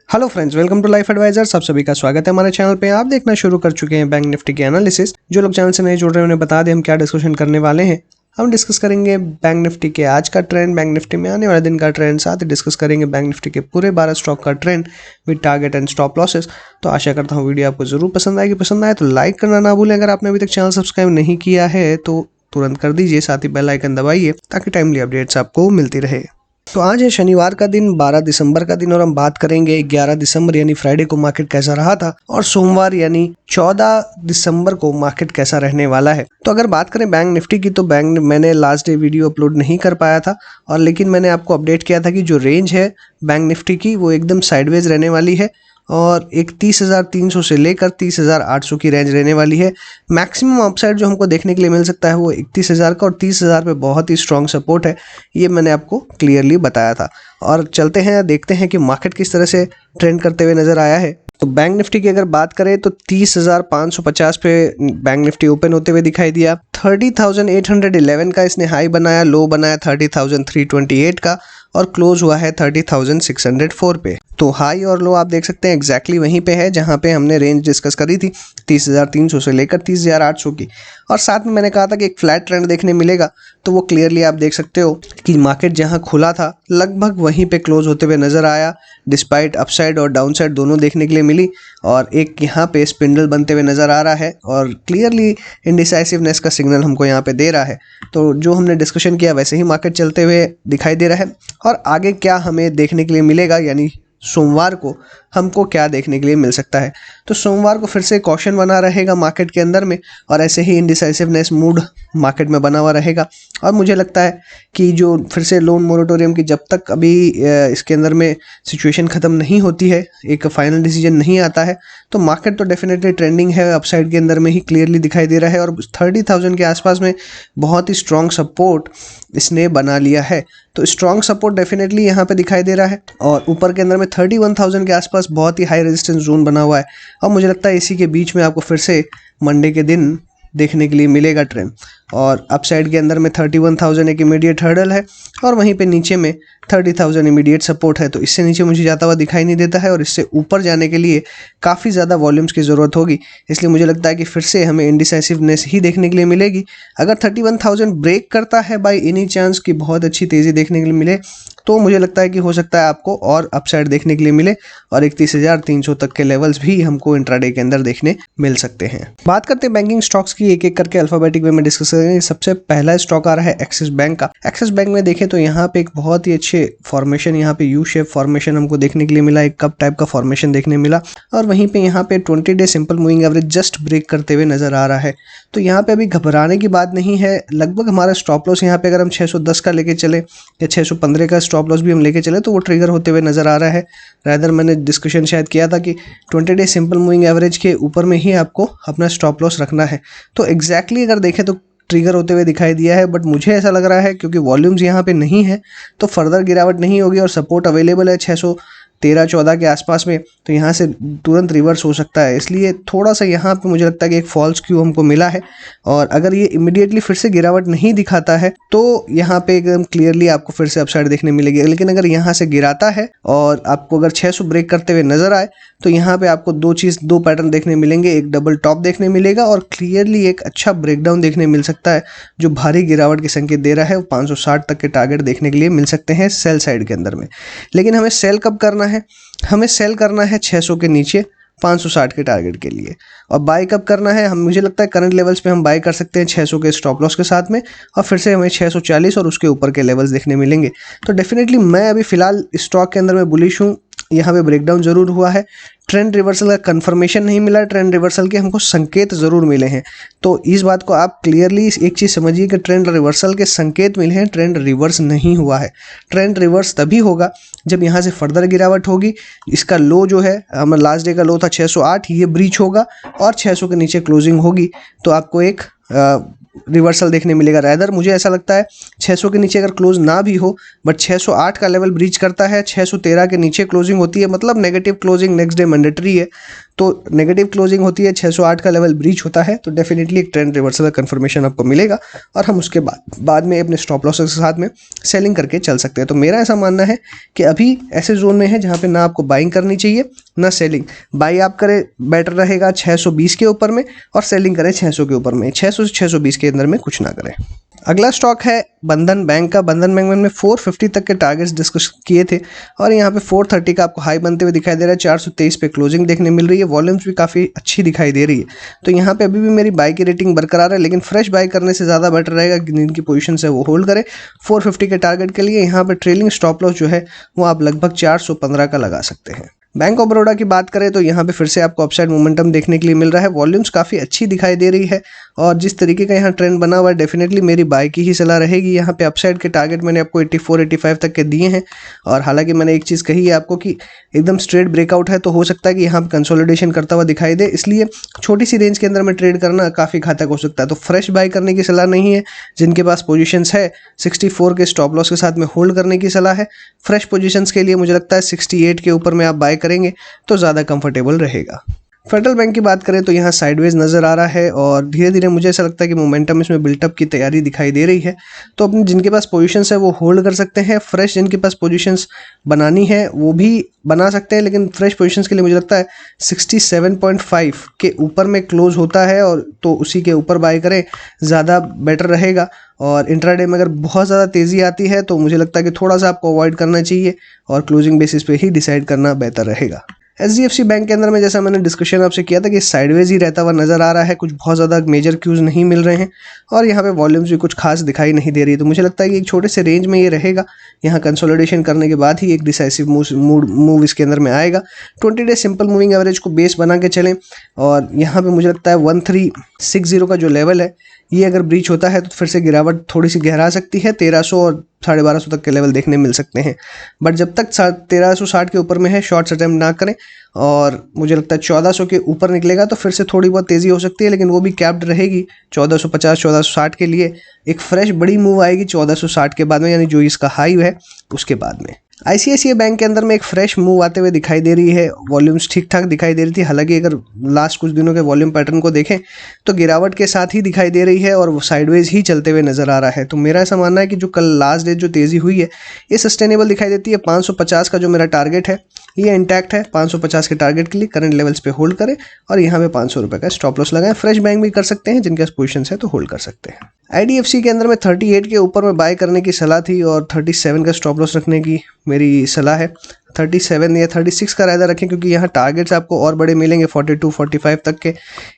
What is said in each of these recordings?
Hello friends, welcome to life advisor. आप सभी का स्वागत है हमारे चैनल पे। आप देखना शुरू कर चुके हैं बैंक निफ्टी के एनालिसिस। जो लोग चैनल से नहीं जुड़ रहे हैं उन्हें बता दें हम क्या डिस्कशन करने वाले हैं। हम डिस्कस करेंगे बैंक निफ्टी के आज का ट्रेंड, बैंक निफ्टी में आने वाले दिन का ट्रेंड, साथ ही डिस्कस करेंगे बैंक निफ्टी के पूरे 12 स्टॉक का trend with target and stop losses. तो आशा करता हूँ वीडियो आपको जरूर पसंद आएगी। पसंद आए तो लाइक करना ना भूलें। अगर आपने अभी तक चैनल सब्सक्राइब नहीं किया है तो तुरंत कर दीजिए, साथ ही बेल आइकन दबाइए ताकि टाइमली अपडेट्स आपको मिलती रहे। तो आज है शनिवार का दिन, 12 दिसंबर का दिन, और हम बात करेंगे 11 दिसंबर यानी फ्राइडे को मार्केट कैसा रहा था और सोमवार यानी 14 दिसंबर को मार्केट कैसा रहने वाला है। तो अगर बात करें बैंक निफ्टी की, तो मैंने लास्ट डे वीडियो अपलोड नहीं कर पाया था, और लेकिन मैंने आपको अपडेट किया था कि जो रेंज है बैंक निफ्टी की वो एकदम साइडवेज रहने वाली है और एक 30,300 से लेकर 30,800 की रेंज रहने वाली है। मैक्सिमम अपसाइड जो हमको देखने के लिए मिल सकता है वो 31,000 का, और 30,000 पे बहुत ही स्ट्रॉन्ग सपोर्ट है, ये मैंने आपको क्लियरली बताया था। और चलते हैं, देखते हैं कि मार्केट किस तरह से ट्रेंड करते हुए नजर आया है। तो बैंक निफ्टी की अगर बात करें तो 30,550 पे बैंक निफ्टी ओपन होते हुए दिखाई दिया। 30,811 का इसने हाई बनाया, लो बनाया 30,328 का, और क्लोज हुआ है 30,604 पे। तो हाई और लो आप देख सकते हैं एग्जैक्टली वहीं पे है जहां पे हमने रेंज डिस्कस करी थी 30,300 से लेकर 30,800 की। और साथ में मैंने कहा था कि एक फ्लैट ट्रेंड देखने मिलेगा, तो वो क्लियरली आप देख सकते हो कि मार्केट जहां खुला था लगभग वहीं पे क्लोज होते हुए नजर आया। डिस्पाइट अपसाइड और डाउनसाइड दोनों देखने के लिए मिली, और एक यहाँ पे स्पिंडल बनते हुए नजर आ रहा है और क्लियरली इंडिसाइसिवनेस का सिग्नल हमको यहाँ पे दे रहा है। तो जो हमने डिस्कशन किया वैसे ही मार्केट चलते हुए दिखाई दे रहा है। और आगे क्या हमें देखने के लिए मिलेगा, यानी सोमवार को हमको क्या देखने के लिए मिल सकता है। तो सोमवार को फिर से कॉशन बना रहेगा मार्केट के अंदर में, और ऐसे ही इंडिसाइसिवनेस मूड मार्केट में बना हुआ रहेगा। और मुझे लगता है कि जो फिर से लोन मोरेटोरियम की जब तक अभी इसके अंदर में सिचुएशन ख़त्म नहीं होती है, एक फाइनल डिसीजन नहीं आता है, तो मार्केट तो डेफिनेटली ट्रेंडिंग है, अपसाइड के अंदर में ही क्लियरली दिखाई दे रहा है। और 30,000 के आसपास में बहुत ही स्ट्रॉन्ग सपोर्ट इसने बना लिया है। तो स्ट्रॉन्ग सपोर्ट डेफिनेटली यहाँ पे दिखाई दे रहा है, और ऊपर के अंदर में 31,000 के आसपास बहुत ही हाई रेजिस्टेंस जोन बना हुआ है। और मुझे लगता है इसी के बीच में आपको फिर से मंडे के दिन देखने के लिए मिलेगा ट्रेंड। और अपसाइड के अंदर में 31,000 एक इमीडिएट हर्डल है, और वहीं पे नीचे में 30,000 इमीडिएट सपोर्ट है। तो इससे नीचे मुझे जाता हुआ दिखाई नहीं देता है, और इससे ऊपर जाने के लिए काफ़ी ज़्यादा वॉल्यूम्स की ज़रूरत होगी। इसलिए मुझे लगता है कि फिर से हमें इंडिसाइसिवनेस ही देखने के लिए मिलेगी। अगर 31,000 ब्रेक करता है बाई एनी चांस की बहुत अच्छी तेज़ी देखने के लिए मिले, तो मुझे लगता है कि हो सकता है आपको और अपसाइड देखने के लिए मिले, और 31,300 तक के लेवल्स भी हमको इंट्राडे के अंदर देखने मिल सकते हैं। बात करते हैं बैंकिंग स्टॉक्स की, एक एक करके अल्फाबेटिक वे में डिस्कस करेंगे। सबसे पहला स्टॉक आ रहा है एक्सिस बैंक का। एक्सिस बैंक में देखें तो यहाँ पे एक बहुत ही अच्छे फॉर्मेशन, यहाँ पे यू शेप फॉर्मेशन हमको देखने के लिए मिला, एक कप टाइप का फॉर्मेशन देखने मिला। और वहीं पे यहाँ पे 20 day simple moving average just break करते हुए नजर आ रहा है। तो यहाँ पे अभी घबराने की बात नहीं है। लगभग हमारा स्टॉप लॉस यहाँ पे अगर हम 610 का लेके चले या 615 का स्टॉप लॉस भी हम लेके चले तो वो ट्रिगर होते हुए नजर आ रहा है। रादर मैंने डिस्कशन शायद किया था कि 20 डे सिंपल मूविंग एवरेज के ऊपर में ही आपको अपना स्टॉप लॉस रखना है। तो एग्जैक्टली अगर देखें तो ट्रिगर होते हुए दिखाई दिया है, बट मुझे ऐसा लग रहा है क्योंकि वॉल्यूम्स यहाँ पे नहीं है तो फर्दर गिरावट नहीं होगी, और सपोर्ट अवेलेबल है 613-14 के आसपास में, तो यहाँ से तुरंत रिवर्स हो सकता है। इसलिए थोड़ा सा यहाँ पे मुझे लगता है कि एक फॉल्स क्यू हमको मिला है, और अगर ये इमीडिएटली फिर से गिरावट नहीं दिखाता है तो यहाँ पे एकदम क्लियरली आपको फिर से अपसाइड देखने मिलेगी। लेकिन अगर यहाँ से गिराता है और आपको अगर 600 ब्रेक करते हुए नजर आए तो यहाँ पे आपको दो पैटर्न देखने मिलेंगे। एक डबल टॉप देखने मिलेगा, और क्लियरली एक अच्छा ब्रेकडाउन देखने मिल सकता है जो भारी गिरावट के संकेत दे रहा है। 560 तक के टारगेट देखने के लिए मिल सकते हैं सेल साइड के अंदर में। लेकिन हमें सेल कब करना है? हमें सेल करना है 600 के नीचे 560 के टारगेट के लिए। और बाय कब करना है? मुझे लगता है करंट लेवल्स पे हम बाय कर सकते हैं 600 के स्टॉप लॉस के साथ में, और फिर से हमें 640 और उसके ऊपर के लेवल्स देखने मिलेंगे। तो डेफिनेटली मैं अभी फिलहाल स्टॉक के अंदर में बुलिश हूँ। यहाँ पे ब्रेकडाउन जरूर हुआ है, ट्रेंड रिवर्सल का कंफर्मेशन नहीं मिला, ट्रेंड रिवर्सल के हमको संकेत जरूर मिले हैं। तो इस बात को आप क्लियरली एक चीज़ समझिए कि ट्रेंड रिवर्सल के संकेत मिले हैं, ट्रेंड रिवर्स नहीं हुआ है। ट्रेंड रिवर्स तभी होगा जब यहाँ से फर्दर गिरावट होगी। इसका लो जो है, हमारा लास्ट डे का लो था 608, ये ब्रीच होगा और 600 के नीचे क्लोजिंग होगी, तो आपको एक रिवर्सल देखने मिलेगा। रैदर मुझे ऐसा लगता है 600 के नीचे अगर क्लोज ना भी हो बट 608 का लेवल ब्रीच करता है, 613 के नीचे क्लोजिंग होती है, मतलब negative closing next day mandatory है, तो नेगेटिव क्लोजिंग होती है, 608 का लेवल ब्रीच होता है, तो डेफिनेटली एक ट्रेंड रिवर्सल का कंफर्मेशन आपको मिलेगा और हम उसके बाद में अपने स्टॉप लॉस के साथ में सेलिंग करके चल सकते हैं। तो मेरा ऐसा मानना है कि अभी ऐसे जोन में है जहाँ पे ना आपको बाइंग करनी चाहिए ना सेलिंग। बाई आप करें बेटर रहेगा 620 के ऊपर में, और सेलिंग करें 600 के ऊपर में, 600 से 620 के अंदर में कुछ ना करें। अगला स्टॉक है बंधन बैंक का। बंधन बैंक में हमने 450 तक के टारगेट्स डिस्कस किए थे और यहाँ पे 430 का आपको हाई बनते हुए दिखाई दे रहा है। 423 पे क्लोजिंग देखने मिल रही है, वॉल्यूम्स भी काफ़ी अच्छी दिखाई दे रही है। तो यहाँ पे अभी भी मेरी बाई की रेटिंग बरकरार है, लेकिन फ्रेश बाई करने से ज़्यादा बेटर रहेगा कि जिनकी पोजीशन है वो होल्ड करें 450 के टारगेट के लिए। यहाँ पर ट्रेलिंग स्टॉप लॉस जो है वो आप लगभग 415 का लगा सकते हैं। बैंक ऑफ बड़ौदा की बात करें तो यहाँ पे फिर से आपको अपसाइड मोमेंटम देखने के लिए मिल रहा है, वॉल्यूम्स काफ़ी अच्छी दिखाई दे रही है और जिस तरीके का यहाँ ट्रेंड बना हुआ है डेफिनेटली मेरी बाय की ही सलाह रहेगी। यहाँ पे अपसाइड के टारगेट मैंने आपको 84-85 तक के दिए हैं और हालांकि मैंने एक चीज़ कही है आपको कि एकदम स्ट्रेट ब्रेकआउट है, तो हो सकता है कि यहाँ पे कंसोलिडेशन करता हुआ दिखाई दे, इसलिए छोटी सी रेंज के अंदर में ट्रेड करना काफ़ी घातक हो सकता है। तो फ्रेश बाय करने की सलाह नहीं है, जिनके पास पोजीशंस है 64 के स्टॉप लॉस के साथ में होल्ड करने की सलाह है। फ्रेश पोजीशंस के लिए मुझे लगता है 68 के ऊपर में आप बाय करेंगे तो ज़्यादा कंफर्टेबल रहेगा। फेडरल बैंक की बात करें तो यहाँ साइडवेज नज़र आ रहा है और धीरे धीरे मुझे ऐसा लगता है कि मोमेंटम इसमें बिल्टअप की तैयारी दिखाई दे रही है, तो अपने जिनके पास पोजीशंस है वो होल्ड कर सकते हैं। फ्रेश जिनके पास पोजीशंस बनानी है वो भी बना सकते हैं, लेकिन फ्रेश पोजीशंस के लिए मुझे लगता है 67.5 के ऊपर में क्लोज होता है और तो उसी के ऊपर बाय करें ज़्यादा बेटर रहेगा। और इंट्राडे में अगर बहुत ज़्यादा तेज़ी आती है तो मुझे लगता है कि थोड़ा सा आपको अवॉइड करना चाहिए और क्लोजिंग बेसिस पे ही डिसाइड करना बेहतर रहेगा। HDFC बैंक के अंदर में जैसा मैंने डिस्कशन आपसे किया था कि साइडवेज ही रहता हुआ नज़र आ रहा है, कुछ बहुत ज़्यादा मेजर क्यूज नहीं मिल रहे हैं और यहाँ पे वॉल्यूम्स भी कुछ खास दिखाई नहीं दे रही है। तो मुझे लगता है कि एक छोटे से रेंज में ये रहेगा, यहाँ कंसोलिडेशन करने के बाद ही एक डिसाइसिव मूव इसके अंदर में आएगा। 20 डे सिंपल मूविंग एवरेज को बेस बना के चलें और यहाँ पे मुझे लगता है 1360 का जो लेवल है ये अगर ब्रीच होता है तो फिर से गिरावट थोड़ी सी गहरा सकती है, 1300 और 1250 तक के लेवल देखने मिल सकते हैं। बट जब तक 1360 के ऊपर में है शॉर्ट्स अटेम्प्ट ना करें और मुझे लगता है 1400 के ऊपर निकलेगा तो फिर से थोड़ी बहुत तेज़ी हो सकती है, लेकिन वो भी कैप्ड रहेगी 1450 1460 के लिए। एक फ्रेश बड़ी मूव आएगी 1460 के बाद में, यानी जो इसका हाई है उसके बाद में। ICICI बैंक के अंदर में एक फ्रेश मूव आते हुए दिखाई दे रही है, वॉल्यूम्स ठीक ठाक दिखाई दे रही थी, हालांकि अगर लास्ट कुछ दिनों के वॉल्यूम पैटर्न को देखें तो गिरावट के साथ ही दिखाई दे रही है और वो साइडवेज ही चलते हुए नज़र आ रहा है। तो मेरा ऐसा मानना है कि जो कल लास्ट डे जो तेज़ी हुई है ये सस्टेनेबल दिखाई देती है। 550 का जो मेरा टारगेट है ये इंटैक्ट है, 550 के टारगेट के लिए करंट लेवल्स पे होल्ड करें और यहाँ पे 500 रुपये का स्टॉप लॉस लगाएं। फ्रेश बाइंग भी कर सकते हैं, जिनके पास पोजीशन है तो होल्ड कर सकते हैं। IDFC के अंदर में 38 के ऊपर में बाय करने की सलाह थी और 37 का स्टॉप लॉस रखने की मेरी सलाह है। 37 या 36 का रायदा रखें क्योंकि यहाँ टारगेट्स आपको और बड़े मिलेंगे 42-45 तक के,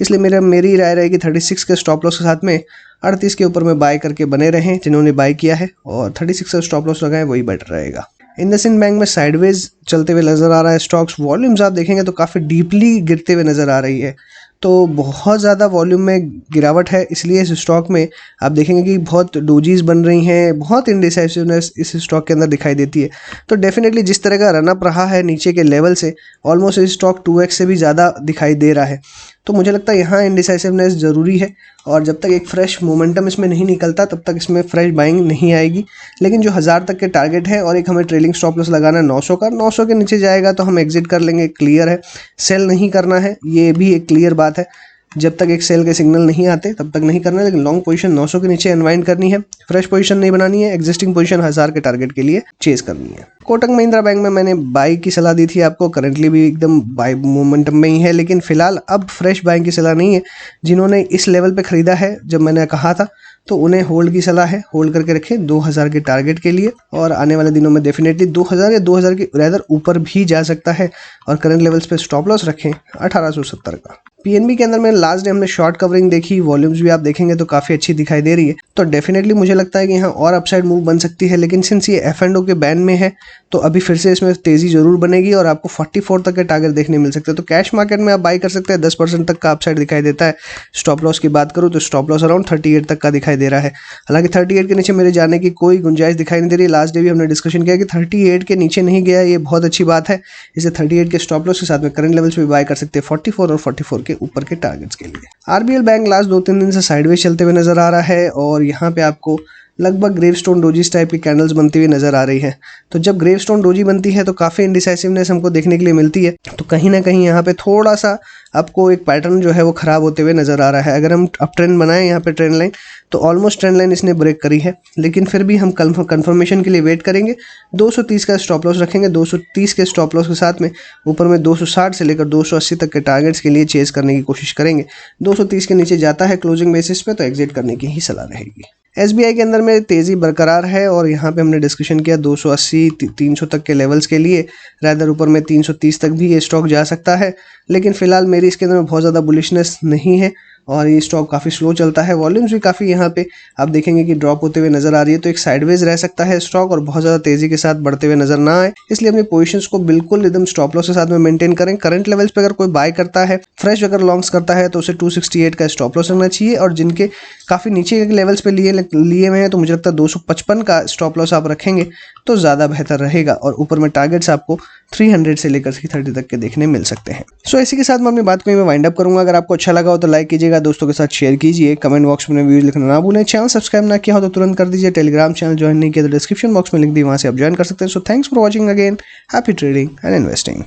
इसलिए मेरी राय रहेगी 36 के स्टॉप लॉस के साथ में 38 के ऊपर में बाय करके बने रहें जिन्होंने बाय किया है, और 36 का स्टॉप लॉस लगाएं वही बेटर रहेगा। इंडसइंड बैंक में साइडवेज चलते हुए नज़र आ रहा है स्टॉक्स, वॉल्यूम्स आप देखेंगे तो काफ़ी डीपली गिरते हुए नज़र आ रही है, तो बहुत ज़्यादा वॉल्यूम में गिरावट है, इसलिए इस स्टॉक में आप देखेंगे कि बहुत डोजीज बन रही हैं, बहुत इंडिसाइसिवनेस इस स्टॉक के अंदर दिखाई देती है। तो डेफिनेटली जिस तरह का रनअप रहा है नीचे के लेवल से, ऑलमोस्ट इस स्टॉक 2x से भी ज़्यादा दिखाई दे रहा है, तो मुझे लगता है यहाँ इंडिसाइसिवनेस ज़रूरी है और जब तक एक फ्रेश मोमेंटम इसमें नहीं निकलता तब तक इसमें फ्रेश बाइंग नहीं आएगी। लेकिन जो 1000 तक के टारगेट है और एक हमें ट्रेलिंग स्टॉप लॉस लगाना है 900 का, 900 के नीचे जाएगा तो हम एग्जिट कर लेंगे, क्लियर है। सेल नहीं करना है, ये भी एक क्लियर बात है, जब तक एक सेल के सिग्नल नहीं आते तब तक नहीं करना है, लेकिन लॉन्ग पोजीशन 900 के नीचे अनवाइंड करनी है, फ्रेश पोजीशन नहीं बनानी है, एग्जिस्टिंग पोजीशन 1000 के टारगेट के लिए चेज करनी है। कोटक महिंद्रा बैंक में मैंने बाई की सलाह दी थी आपको, करंटली भी एकदम बाई मोमेंटम में ही है, लेकिन फिलहाल अब फ्रेश बाइंग की सलाह नहीं है। जिन्होंने इस लेवल पे खरीदा है जब मैंने कहा था तो उन्हें होल्ड की सलाह है, होल्ड करके रखें 2000 के टारगेट के लिए, और आने वाले दिनों में डेफिनेटली 2000 या 2000 के रेदर ऊपर भी जा सकता है, और करंट लेवल्स पे स्टॉप लॉस रखें 1870 का। PNB के अंदर में लास्ट डे हमने शॉर्ट कवरिंग देखी, वॉल्यूम्स भी आप देखेंगे तो काफ़ी अच्छी दिखाई दे रही है, तो डेफिनेटली मुझे लगता है कि यहाँ और अपसाइड मूव बन सकती है, लेकिन सिंस ये F&O के बैन में है तो अभी फिर से इसमें तेज़ी जरूर बनेगी और आपको 44 तक के टारगेट देखने मिल सकते हैं। तो कैश मार्केट में आप बाई कर सकते हैं, 10% तक का अपसाइड दिखाई देता है। स्टॉप लॉस की बात करूँ तो स्टॉप लॉस अराउंड 38 तक का दिखाई दे रहा है, हालांकि 38 के नीचे मेरे जाने की कोई गुंजाइश दिखाई नहीं दे रही। लास्ट डे भी हमने डिस्कशन किया कि 38 के नीचे नहीं गया, ये बहुत अच्छी बात है, इसे 38 के स्टॉप लॉस के साथ में करंट लेवल्स भी बाय कर सकते हैं 44 और 44 के ऊपर के टारगेट्स के लिए। RBL बैंक लास्ट 2-3 दिन से साइडवेज चलते हुए नजर आ रहा है और यहाँ पे आपको लगभग ग्रेवस्टोन डोजीज टाइप की कैंडल्स बनती हुई नजर आ रही है। तो जब ग्रेवस्टोन डोजी बनती है तो काफ़ी इंडिसाइसिवनेस हमको देखने के लिए मिलती है। तो कहीं ना कहीं यहाँ पे थोड़ा सा आपको एक पैटर्न जो है वो खराब होते हुए नजर आ रहा है। अगर हम अप ट्रेंड बनाएं यहाँ पे ट्रेंड लाइन, तो ऑलमोस्ट ट्रेंड लाइन इसने ब्रेक करी है, लेकिन फिर भी हम कंफर्मेशन के लिए वेट करेंगे। 230 का स्टॉप लॉस रखेंगे। 230 के स्टॉप लॉस के साथ में ऊपर में 260 से लेकर 280 तक के टारगेट्स के लिए चेज करने की कोशिश करेंगे। 230 के नीचे जाता है क्लोजिंग बेसिस पे तो एग्जिट करने की ही सलाह रहेगी। SBI के अंदर में तेज़ी बरकरार है और यहाँ पे हमने डिस्कशन किया 280 300 तक के लेवल्स के लिए, रैदर ऊपर में 330 तक भी ये स्टॉक जा सकता है। लेकिन फिलहाल मेरी इसके अंदर में बहुत ज़्यादा बुलिशनेस नहीं है और ये स्टॉक काफ़ी स्लो चलता है। वॉल्यूम्स भी काफ़ी यहाँ पे आप देखेंगे कि ड्रॉप होते हुए नजर आ रही है। तो एक साइडवेज रह सकता है स्टॉक और बहुत ज़्यादा तेज़ी के साथ बढ़ते हुए नजर ना आए, इसलिए अपनी पोजीशंस को बिल्कुल एकदम स्टॉप लॉस के साथ में मेंटेन करें। करंट लेवल्स पे अगर कोई बाय करता है, फ्रेश अगर लॉन्ग्स करता है, तो उसे 268 का स्टॉप लॉस रखना चाहिए। और जिनके काफ़ी नीचे के लेवल्स पे लिए हुए हैं, तो मुझे लगता है 255 का स्टॉप लॉस आप रखेंगे तो ज़्यादा बेहतर रहेगा। और ऊपर में टारगेट्स आपको 300 से लेकर 330 तक के देखने मिल सकते हैं। सो इसी के साथ मैं अपनी बात को मैं वाइंड अप करूंगा। अगर आपको अच्छा लगा हो तो लाइक कीजिएगा, दोस्तों के साथ शेयर कीजिए, कमेंट बॉक्स में व्यूज लिखना ना भूलें। चैनल सब्सक्राइब ना किया हो तो तुरंत कर दीजिए। टेलीग्राम चैनल ज्वाइन नहीं किया तो डिस्क्रिप्शन बॉक्स में लिंक दी, वहां से आप ज्वाइन कर सकते हैं। So thanks for watching again. Happy trading and investing.